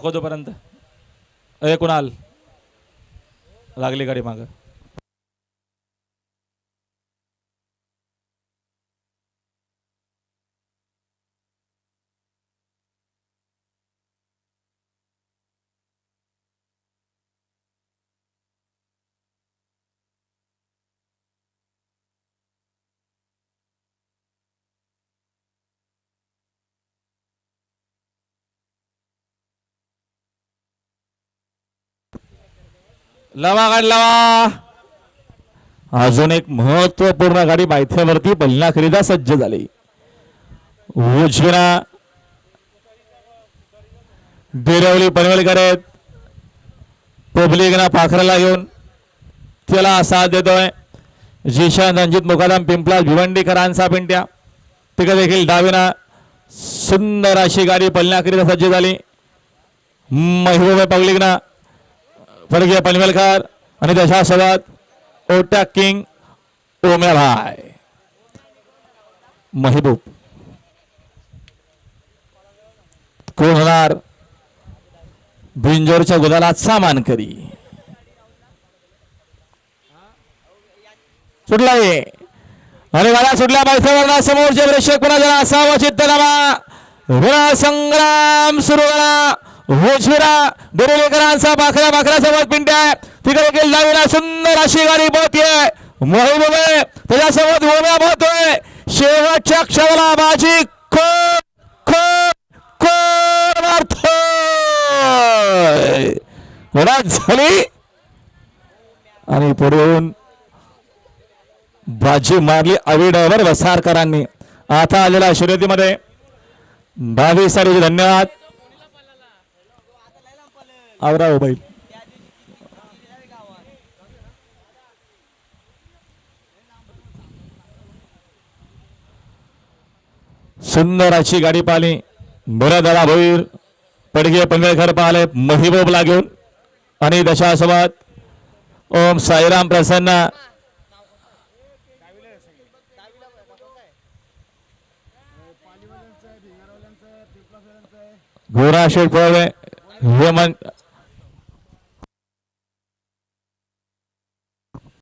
नको तोपर्यंत. अरे कुणाल लागली गाडी माग. लावा गाडी लावा. अजून एक महत्वपूर्ण गाडी मायथ्यावरती पहिल्याकरिता सज्ज झाली. उजवीना बिरवली पनवेलकर आहेत. पब्लिकना पाखराला घेऊन त्याला साथ देतोय जिशान रणजित मुकादम पिंपला भिवंडीकरांचा पिंट्या. तिकडे देखील डावीना सुंदर अशी गाडी पळण्याकरिता सज्ज झाली. महबूब पब्लिकना फडके पनवेलकर आणि त्याच्यासोबत ओटा किंग ओम्या भाई महबूब. कोण होणार बिंजोरच्या गुलालाचा मानकरी. सुटला ये आणि गाडा सुटल्या मैत्रीवरना समोरचे प्रेक्षक पुन्हा जरा असावं चित्त लावा. संग्राम सुरू झाला. उजवीरा बिरवलीकरांचा बाखरा बाखरासोबत पिंट्या. तिकडे गेल डावीला सुंदर अशी गाडी पोहतीये. महबूब त्याच्यासोबत ओम्या पोहतोय. शेवटच्या क्षणाला बाजी खूप खूप खूप झाली आणि पुढून बाजी मारली अविडावर वसारकरांनी. आता आलेल्या शर्यतीमध्ये 22 सारीचे धन्यवाद. आवरा हो बैल. सुंदर अशी गाडी पाहिली. बरं दादा भोईर पडगे पनवेलकर पाहिले महबूबला घेऊन आणि दशासोबत ओम साईराम प्रसन्न. घोडा शेठ पळवे हेमंत